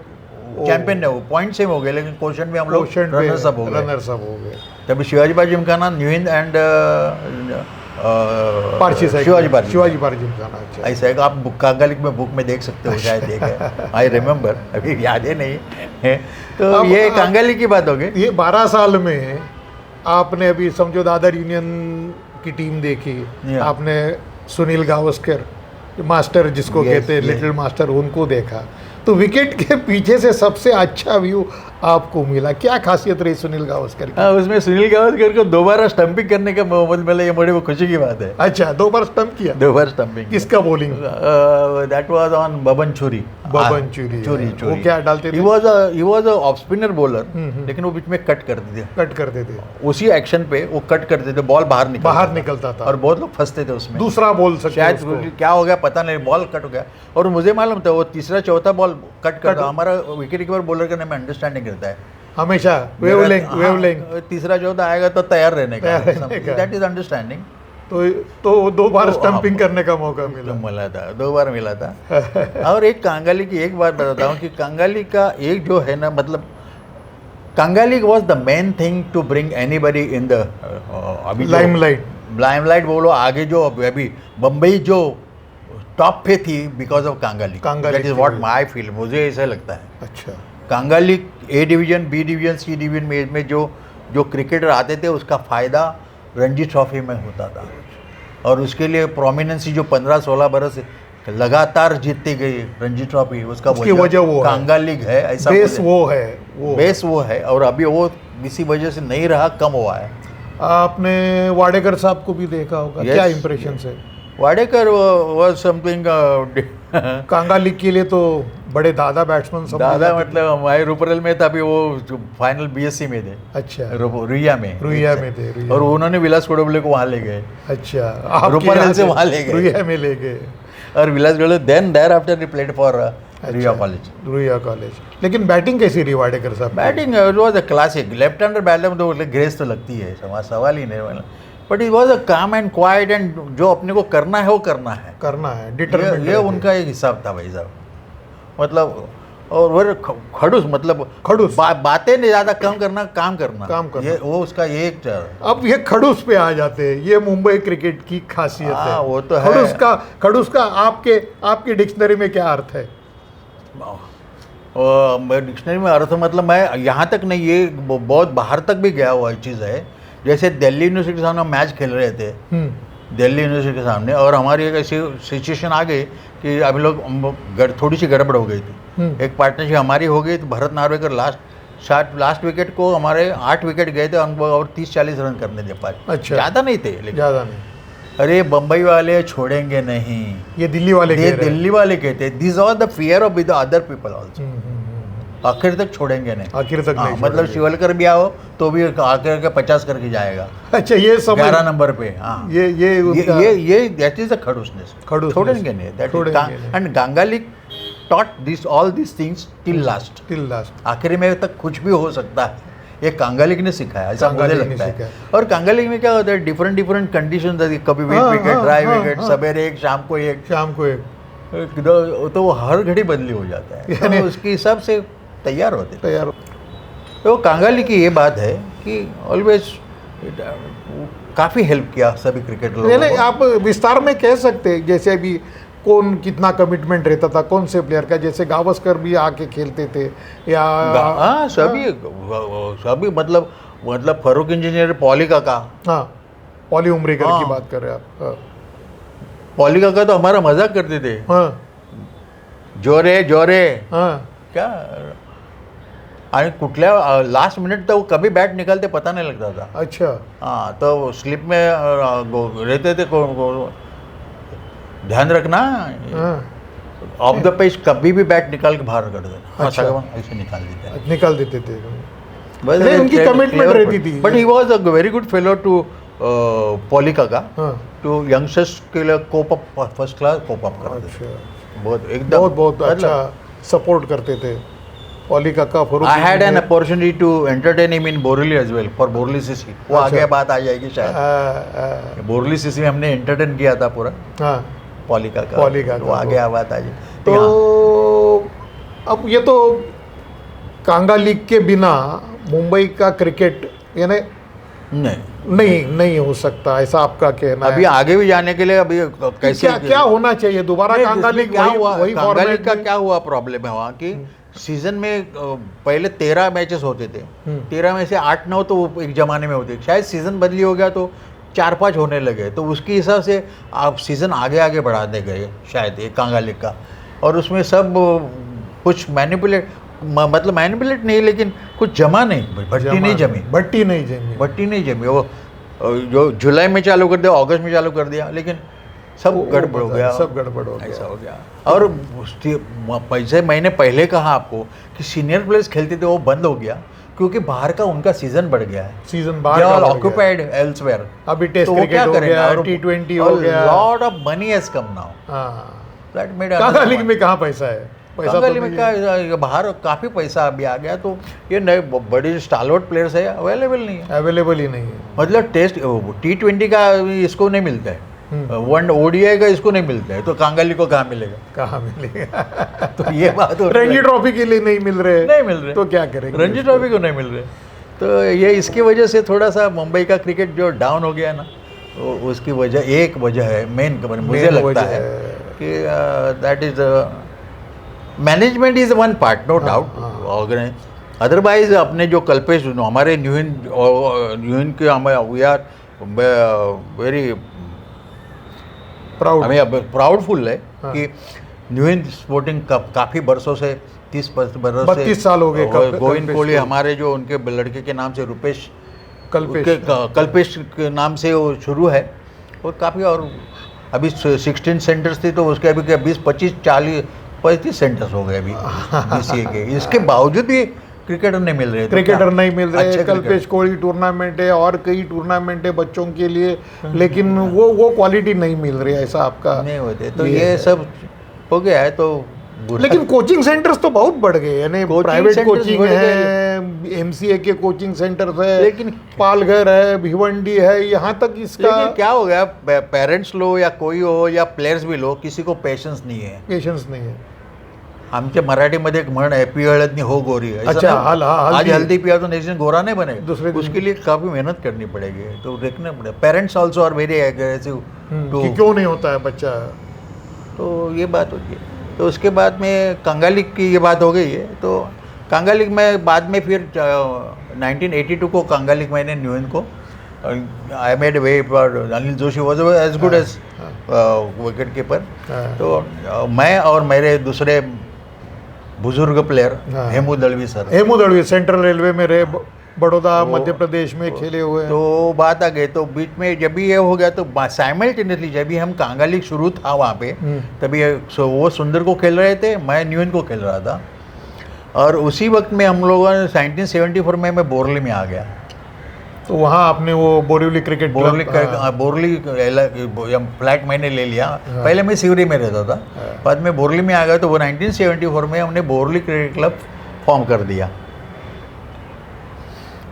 चैंपियन है, वो पॉइंट सेम हो गए, लेकिन क्वेश्चन में हम लोग रनर्स अप हो गए। तभी Shivaji Park Gymkhana, new Hind and Shivaji Park Gymkhana. अच्छा, ऐसा है कि आप कांगा लीग में बुक में देख सकते हो, शायद देखे, आई रिमेम्बर, अभी याद है नहीं है। तो ये कांगा लीग की बात हो गई। ये 12 साल में आपने अभी समझो दादर यूनियन की टीम देखी, आपने सुनील गावस्कर मास्टर जिसको कहते हैं, लिटिल मास्टर, उनको देखा, तो विकेट के पीछे से सबसे अच्छा व्यू आपको मिला। क्या खासियत रही सुनील गावस्कर की? उसमें सुनील गावस्कर को 2 बार स्टंपिंग करने का मौका मिला, ये बड़ी खुशी की बात है। अच्छा, 2 बार स्टंप किया? 2 बार स्टंपिंग। किसका bowling? That was on Baban चूरी। चूरी वो क्या डालते थे? ही was a off spinner bowler, लेकिन वो बीच में कट करते थे। उसी एक्शन पे वो कट करते थे, बॉल बाहर निकलता था, और बहुत लोग फंसते थे उसमें। दूसरा बॉल शायद क्या हो गया पता नहीं, बॉल कट हो गया, और मुझे मालूम था वो तीसरा चौथा बॉल कट करता। हमारा विकेट कीपर बॉलर का नाम अंडरस्टैंडिंग रहता है हमेशा, वेवलेंथ। तीसरा चौथा आएगा तो तैयार रहने का, दैट इज अंडरस्टैंडिंग। तो 2 बार स्टंपिंग करने का मौका मिला था, 2 बार मिला था। और एक कांगाली की एक बात बताता हूँ कि कांगाली का एक जो है ना, मतलब Kanga League was the main thing to bring anybody in the limelight. बोलो आगे जो अभी बम्बई जो टॉप पे थी because of Kanga League, that is what my feel, मुझे ऐसा लगता है। अच्छा, Kanga League A division, B division, C division में जो क्रिकेटर आते थे उसका फ़ायदा रणजी ट्रॉफी में होता था, और उसके लिए प्रोमिनेंसी जो 15-16 बरस लगातार जीतती गई रणजी ट्रॉफी, उसका वजह वो कांगा लीग है। ऐसा बेस वो है, और अभी वो किसी वजह से नहीं रहा, कम हुआ है। आपने वाडेकर साहब को भी देखा होगा, क्या इंप्रेशन है? Wadekar was something Kanga league के लिए तो बड़े दादा बैट्समैन सब। दादा मतलब हमारे रुपरल में था, अभी वो फाइनल बीएससी में थे। अच्छा, रुइया में थे, और उन्होंने विलास कोडबले को वहाँ ले गए। अच्छा, रुपरल से वहाँ ले गए, रुइया में ले गए, और Vilas Kodbale then thereafter he played for Ruia college. लेकिन बैटिंग कैसी रही वाडेकर साहब? Batting was a classic, left hander batter में तो ग्रेस तो लगती है, सवाल ही नहीं। बट इट वॉज अ काम एंड क्वाइट, एंड जो अपने को करना है वो करना है, डिटरमिनेट। ये उनका एक हिसाब था भाई साहब, मतलब, और वो खड़ूस बातें नहीं ज़्यादा कम करना, काम करना। ये वो उसका ये एक। अब ये खड़ूस पे आ जाते हैं, ये मुंबई क्रिकेट की खासियत है। वो तो है। खड़ूस का आपके डिक्शनरी में क्या अर्थ है? डिक्शनरी में अर्थ मतलब, मैं यहाँ तक नहीं, ये बहुत बाहर तक भी गया हुआ चीज़ है जैसे दिल्ली यूनिवर्सिटी के सामने हम मैच खेल रहे थे, दिल्ली यूनिवर्सिटी के सामने, और हमारी एक ऐसी सिचुएशन आ गई कि अभी लोग थोड़ी सी गड़बड़ हो गई थी। एक पार्टनरशिप हमारी हो गई तो भरत नार्वेकर लास्ट विकेट को हमारे 8 विकेट गए थे और 30-40 रन करने दे पाए। अच्छा, ज़्यादा नहीं थे लेकिन ज़्यादा नहीं। अरे बम्बई वाले छोड़ेंगे नहीं, ये दिल्ली वाले ये कह रहे हैं। दिल्ली वाले कहते हैं this are the fear of the other people also. आखिर तक छोड़ेंगे नहीं, आखिर तक नहीं मतलब छोड़ेंगे। शिवलकर भी आओ तो भी आखिर के 50 करके जाएगा। अच्छा, ये समझ 11 नंबर पे। हाँ, ये दैट इज द खड़ूसनेस। छोड़ेंगे नहीं, that is. And Ganguly taught this all this things till last. आखिर में तक कुछ भी हो सकता है, ये कांगालिक ने सिखाया, ऐसा मुझे लगता है। और कांगालिक में क्या होता है, डिफरेंट कंडीशन, कभी वीक विकेट, ड्राई विकेट, सवेरे एक, शाम को एक, तो वो हर घड़ी बदली हो जाता है, यानी उसके हिसाब से तैयार होते। तो कांगाली की ये बात है कि ऑलवेज काफ़ी हेल्प किया सभी क्रिकेटरों को। आप विस्तार में कह सकते हैं, जैसे अभी कौन कितना कमिटमेंट रहता था कौन से प्लेयर का, जैसे गावस्कर भी आके खेलते थे या हाँ, सभी मतलब फारूक इंजीनियर, पॉली काका। हाँ, पॉली उमरीकर की बात कर रहे हैं आप। हाँ। पॉली काका तो हमारा मजाक करते थे। हाँ, जोरे हाँ, क्या, आणि कुठल्या लास्ट मिनट तो कभी बैट निकालते पता नहीं लगता था। अच्छा, हाँ, तो स्लिप में रहते थे, ध्यान रखना ऑफ द पेज कभी भी बैट निकाल के बाहर कर देना। अच्छा, ऐसे निकाल देते थे। नहीं, उनकी कमिटमेंट रहती थी। But he was a very good fellow to Polly काका, टू यंगस्टर्स के लिए cope up, first class cope up करते थे। बहुत अच्छा सपोर्ट करते थे पॉली काका। I had an opportunity to entertain him in बोरली एज वेल, फॉर बोरली सीसी। वो आगे बात आ जाएगी शायद। बोरली सीसी में हमने एंटरटेन किया था पूरा पॉली काका, वो आगे बात आ जाएगी। तो अब ये तो कांगा लीग के बिना मुंबई का क्रिकेट यानी नहीं हो सकता, ऐसा आपका कहना है। अभी आगे भी जाने के लिए अभी कैसे क्या होना चाहिए दोबारा? कांगा लीग क्या हुआ, कांगा लीग का क्या हुआ प्रॉब्लम है वहाँ की, सीजन में पहले 13 मैचेस होते थे, 13 में से 8-9 तो एक जमाने में होते, शायद सीजन बदली हो गया तो 4-5 होने लगे, तो उसके हिसाब से आप सीजन आगे बढ़ाने गए शायद एक कांगा लीग का। और उसमें सब कुछ मैनिपुलेट नहीं, लेकिन कुछ जमा नहीं, भट्टी नहीं जमी। वो जो जुलाई में चालू कर दिया, अगस्त में चालू कर दिया, लेकिन सब गड़बड़ हो गया, ऐसा हो गया। और पैसे मैंने पहले कहा आपको कि सीनियर प्लेयर्स खेलते थे, वो बंद हो गया क्योंकि बाहर का उनका सीजन बढ़ गया है, सीजन बाहर ऑक्यूपाइड एल्सवेयर। अभी टेस्ट क्रिकेट हो गया, T20 हो गया, lot of money has come now. That made Kanga league में कहाँ पैसा है? पैसा तो में बाहर काफ़ी पैसा अभी आ गया, तो ये नए बड़े स्टालवर्ड प्लेयर्स है, अवेलेबल ही नहीं है। मतलब टेस्ट T20 का इसको नहीं मिलता है, वन ODI का इसको नहीं मिलता है, तो कांगा लीग को कहाँ मिलेगा? तो ये बात हो, रणजी ट्रॉफी के लिए नहीं मिल रहे तो क्या करेंगे? रणजी ट्रॉफी को नहीं मिल रहे, तो ये इसकी वजह से थोड़ा सा मुंबई का क्रिकेट जो डाउन हो गया ना, तो उसकी एक वजह है, मेन मुझे लगता है कि that is management is one part, no doubt. Otherwise अपने जो कल्पेश हमारे न्यूइन के वी आर वेरी प्राउडफुल है कि न्यूइन स्पोर्टिंग काफ़ी बरसों से 32 साल हो गए। गोविंद कोहली हमारे जो उनके लड़के के नाम से कल्पेश के नाम से वो शुरू है, और काफ़ी, और अभी 16 सेंटर्स थी तो उसके अभी 20, 25, 40, 35 सेंटर्स हो गए अभी BCA के। इसके बावजूद भी क्रिकेटर नहीं मिल रहे, कल्पेश कोहली टूर्नामेंट है और कई टूर्नामेंट है बच्चों के लिए, लेकिन वो क्वालिटी नहीं मिल रही है, ऐसा आपका नहीं होते, तो ये सब हो गया है। तो लेकिन कोचिंग सेंटर्स तो बहुत बढ़ गए, यानी प्राइवेट कोचिंग है, MCA के कोचिंग सेंटर्स है, लेकिन पालघर है, भिवंडी है, यहाँ तक इसका क्या हो गया, पेरेंट्स लो या कोई हो या प्लेयर्स भी लो, किसी को पेशेंस नहीं है। आमच्या मराठीमध्ये एक म्हण आहे, पी हळदनी हो गोरी। अच्छा, आज हल्दी पिया तो नेक्स्ट दिन गोरा नहीं बनेगा, उसके लिए काफ़ी मेहनत करनी पड़ेगी, तो देखना पड़ेगा। Parents also are very aggressive, क्यों नहीं होता है बच्चा, तो ये बात होती है। तो उसके बाद में कांगा लीग की ये बात हो गई है, तो कांगा लीग में बाद में फिर 1982 को कांगा लीग मैंने न्यूइन को I made way for Anil Joshi was as good as wicket keeper. तो मैं और मेरे दूसरे बुजुर्ग player Hemu Dalvi sir, Hemu Dalvi central railway में रहे, बड़ौदा मध्य प्रदेश में खेले हुए हैं। तो बात आ गई, तो बीच में जब भी ये हो गया तो साइमल्टेनियसली जब भी हम कांगा लीग शुरू था वहाँ पे, तभी वो सुंदर को खेल रहे थे, मैं न्यून को खेल रहा था। और उसी वक्त में हम लोगों ने 1974 में मैं बोरली में आ गया। तो वहाँ आपने वो बोरीवली क्रिकेट बोरली फ्लैट मैंने ले लिया। पहले मैं सिवरी में रहता था, बाद में बोरली में आ गया। तो वो 1974 में हमने बोरली क्रिकेट क्लब फॉर्म कर दिया।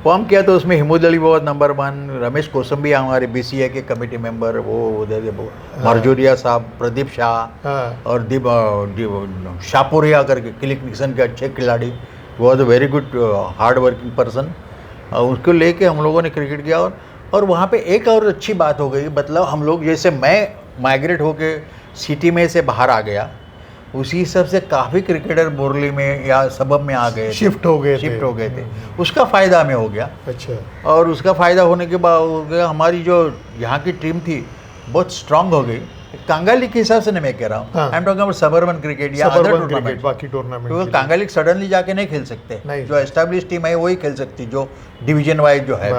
फॉर्म किया तो उसमें हिमू दलवी बहुत नंबर 1, रमेश कोसंबी हमारे BCA के कमेटी मेंबर, वो मरजूरिया साहब, प्रदीप शाह और शाहपुरिया करके क्लिक निक्सन के अच्छे खिलाड़ी, was a very good hard working person. उसको लेके हम लोगों ने क्रिकेट किया। और वहाँ पे एक और अच्छी बात हो गई, मतलब हम लोग जैसे मैं माइग्रेट होके सिटी में से बाहर आ गया, उसी हिसाब से काफ़ी क्रिकेटर बोरली में या सबब में आ गए, शिफ्ट हो गए थे। उसका फ़ायदा हमें हो गया। अच्छा। और उसका फ़ायदा होने के बाद हमारी जो यहाँ की टीम थी बहुत स्ट्रांग हो गई। कांगा लीग के हिसाब से नहीं मैं कह रहा हूँ, I am talking about suburban cricket या अदर टूर्नामेंट, बाकी टूर्नामेंट। क्योंकि कांगा लीग सडनली जाके नहीं खेल सकते, जो एस्टेब्लिश टीम है वही खेल सकती, जो डिवीजन वाइज जो है।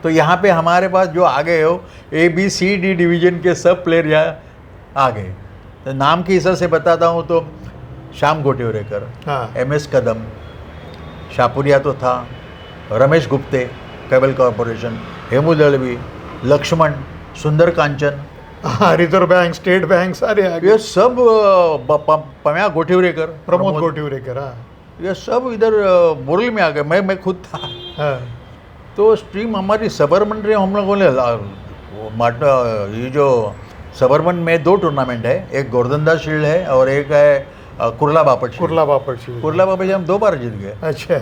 तो यहाँ पे हमारे पास जो आ गए हो ABCD डिवीजन के सब प्लेयर यहाँ आ गए। तो नाम के हिसाब से बताता हूँ तो श्याम गोटेवरेकर, MS कदम, शाहपुरिया तो था, रमेश गुप्ते केबल कॉरपोरेशन, हेमू दलवी, लक्ष्मण, सुंदर कांचन, रिजर्व बैंक, स्टेट बैंक, सारे आ गए। ये सब पम्या गोटेवरेकर, प्रमोद गोटेवरेकर, ये सब इधर बोरली में आ गए। मैं खुद था। तो स्ट्रीम हमारी सबर्बन रे हम लोगों ने ये जो सबर्बन में 2 टूर्नामेंट है, एक गोवर्धनदास शील्ड है और एक है कुर्ला बापट शील्ड। हम 2 बार जीत गए। अच्छा।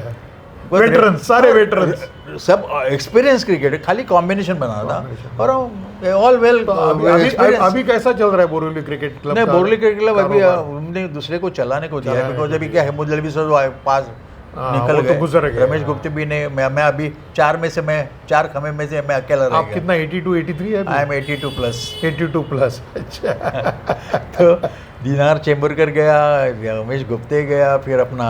वेटरन, सारे वेटरन, सब एक्सपीरियंस क्रिकेट, खाली कॉम्बिनेशन बना था। और ऑल वेल। अभी कैसा चल रहा है बोरली क्रिकेट क्लब? नहीं, बोरली क्रिकेट क्लब अभी हमने दूसरे को चलाने को दिया है, बिकॉज अभी क्या हेमू दलवी सर पास निकल गए, गुजर गए। रमेश गुप्ते भी नहीं, मैं अभी 4 खमे में से मैं अकेला रह गया। आप कितना 82 83 है? I am 82 plus. अच्छा। तो दीनार चेंबूरकर गया, रमेश गुप्ते गया, फिर अपना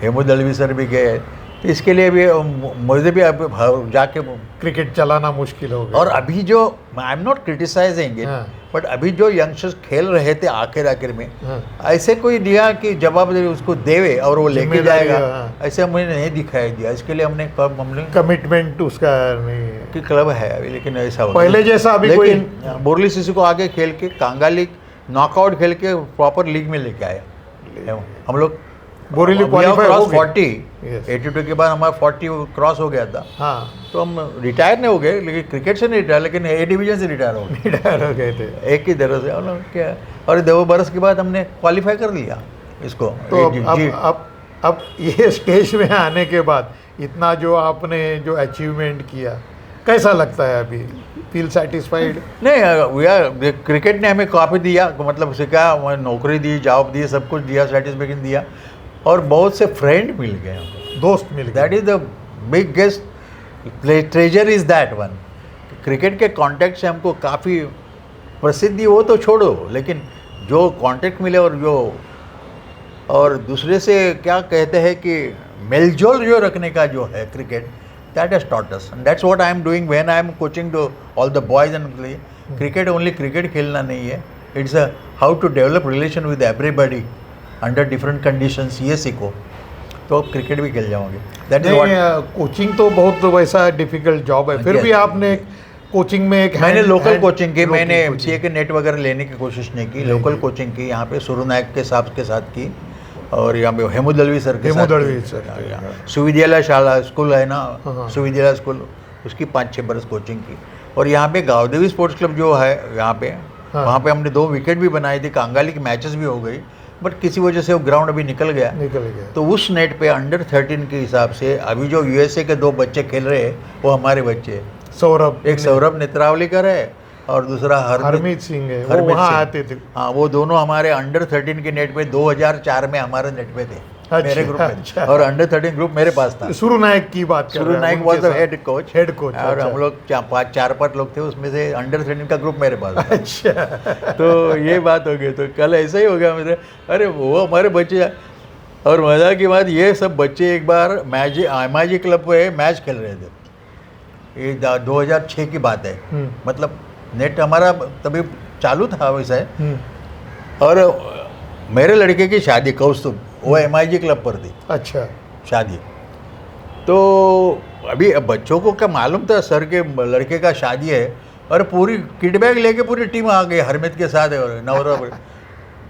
हेमू दलवी सर भी गए। तो इसके लिए भी मुझे भी अब जाके क्रिकेट चलाना मुश्किल हो गया। और अभी जो I am not criticising it, but अभी जो यंगस्टर्स खेल रहे थे आखिर में, ऐसे कोई दिया कि जवाबदेही उसको देवे और वो लेके जाएगा, ऐसे हमने नहीं दिखाई दिया। इसके लिए हमने कमिटमेंट उसका नहीं कि क्लब है अभी, लेकिन ऐसा पहले जैसा अभी कोई। बोरली CC को आगे खेल के कांगा लीग नॉकआउट खेल के प्रॉपर लीग में लेके आया हम लोग। बोरीली क्वालीफाई हो गए 40, 82 के बाद हमारा 40 क्रॉस हो गया था। तो हम रिटायर नहीं हो गए, लेकिन क्रिकेट से नहीं रिटायर, लेकिन A डिवीजन से रिटायर हो गए थे, एक ही तरह से। क्या, और 2 बरस के बाद हमने क्वालिफाई कर लिया इसको। तो अब ये स्टेज में आने के बाद इतना जो आपने जो अचीवमेंट किया, कैसा लगता है अभी? Feel satisfied? नहीं, क्रिकेट ने हमें काफ़ी दिया, मतलब सिखाया, नौकरी दी, जॉब दी, सब कुछ दिया, सेटिस्फेक्शन दिया, और बहुत से फ्रेंड मिल गए हमको, दोस्त मिल गए। That is the biggest treasure is that one. Cricket के कॉन्टेक्ट से हमको काफ़ी प्रसिद्धि, वो तो छोड़ो, लेकिन जो कॉन्टेक्ट मिले और दूसरे से क्या कहते हैं कि मेलजोल जो रखने का जो है cricket, that has taught us, and that's what I am doing when I am coaching to all the boys and play. Cricket only cricket खेलना नहीं है, it's a how to develop relation with everybody under different conditions, ये सीखो तो आप cricket भी खेल जाओगे। That is what कोचिंग तो बहुत वैसा डिफिकल्ट जॉब है, फिर भी आपने कोचिंग में एक मैंने लोकल कोचिंग की, मैंने MCA के नेट वगैरह लेने की कोशिश नहीं की, लोकल कोचिंग की यहाँ पे सुरू नायक के साहब के साथ की, और यहाँ पे हेमू दलवी सर के साथ सुविद्यालय शाला स्कूल है ना, सुविद्यालय स्कूल, उसकी 5-6 बरस कोचिंग की। और यहाँ पे गावदेवी स्पोर्ट्स क्लब जो है यहाँ पे, वहाँ पे हमने 2 विकेट भी बनाई थी, कांगा लीग मैचेस भी हो गई, बट किसी वजह से वो ग्राउंड अभी निकल गया। तो उस नेट पे अंडर 13 के हिसाब से अभी जो USA के 2 बच्चे खेल रहे हैं वो हमारे बच्चे हैं। सौरभ, एक सौरभ नेत्रावलीकर है और दूसरा हरमीत सिंह है, वो वहाँ आते थे। हाँ, वो दोनों हमारे अंडर 13 के नेट पे 2004 में हमारे नेट पे थे। मेरे ग्रुप में अच्छा। और अंडर 13 ग्रुप मेरे पास था। सुरु नायक की बात कर सुरु रहे हैं, नायक उनके वॉज द साथ। Head coach. हेड कोच, और अच्छा। हम लोग 4-5 लोग थे, उसमें से अंडर 13 का ग्रुप मेरे पास था। अच्छा। तो ये बात हो गई। तो कल ऐसा ही हो गया मेरे, अरे वो हमारे बच्चे, और मज़ा की बात ये सब बच्चे एक बार MIG क्लब पे मैच खेल रहे थे। ये 2006 की बात है। मतलब नेट हमारा तभी चालू था वैसे। और मेरे लड़के की शादी कौस्तुभ, वो MIG क्लब पर थी अच्छा। शादी। तो अभी बच्चों को क्या मालूम था सर के लड़के का शादी है, और पूरी किट बैग लेके पूरी टीम आ गई हरमित के साथ है, और नवरा।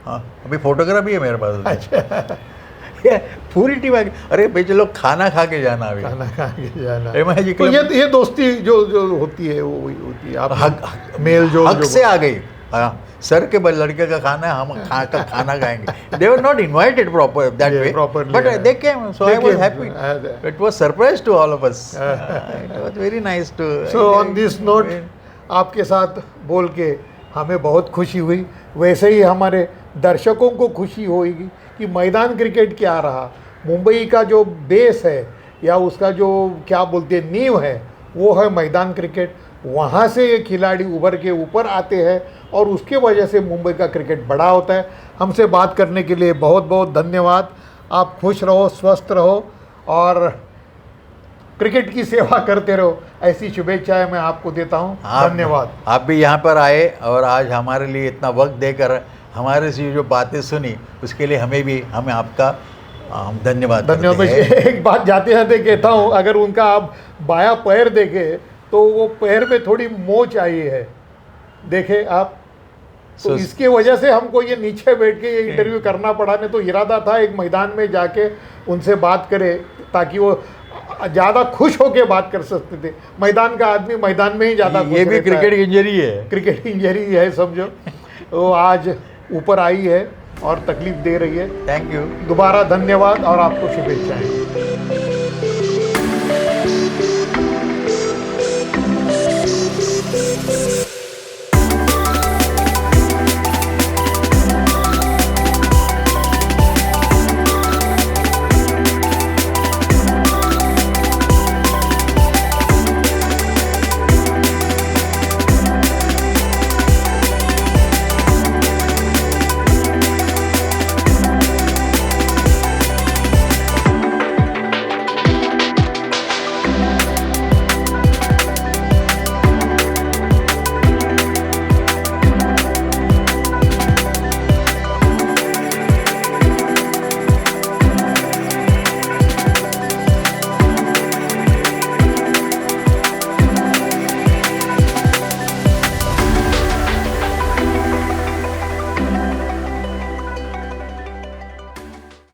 हाँ, अभी फोटोग्राफ भी है मेरे पास। अच्छा। पूरी टीम आ गई। अरे भाई चलो खाना खा के जाना, अभी खाना खा के जाना। MIG तो क्लब ये दोस्ती जो होती है वो वही होती है, आप मेल जो हक से आ गई। हाँ, सर के लड़के का खाना है, हम खाना खाएंगे। They were not invited proper that way, but they came, so I was happy. It was surprise to all of us. It was very nice too. So on this note, आपके साथ बोल के हमें बहुत खुशी हुई। वैसे ही हमारे दर्शकों को खुशी होगी कि मैदान क्रिकेट क्या रहा। मुंबई का जो बेस है या उसका जो क्या बोलते हैं नींव है, वो है मैदान क्रिकेट। वहाँ से ये खिलाड़ी उभर के ऊपर आते हैं और उसके वजह से मुंबई का क्रिकेट बड़ा होता है। हमसे बात करने के लिए बहुत बहुत धन्यवाद। आप खुश रहो, स्वस्थ रहो और क्रिकेट की सेवा करते रहो, ऐसी शुभेच्छाएं मैं आपको देता हूं। धन्यवाद। आप भी यहाँ पर आए और आज हमारे लिए इतना वक्त देकर हमारे से जो बातें सुनी, उसके लिए हमें आपका हम धन्यवाद करते मैं हैं। एक बात जाते जाते कहता हूँ, अगर उनका आप बायां पैर देखें तो वो पैर में थोड़ी मोच आई है, देखे आप। तो इसके वजह से हमको ये नीचे बैठ के ये इंटरव्यू करना पड़ा। नहीं तो इरादा था एक मैदान में जाके उनसे बात करे, ताकि वो ज़्यादा खुश होके बात कर सकते थे। मैदान का आदमी मैदान में ही ज़्यादा खुश ये भी रहता है। क्रिकेट इंजरी है, क्रिकेट इंजरी है समझो। वो आज ऊपर आई है और तकलीफ दे रही है। Thank you. दोबारा धन्यवाद और आपको शुभेच्छाएं।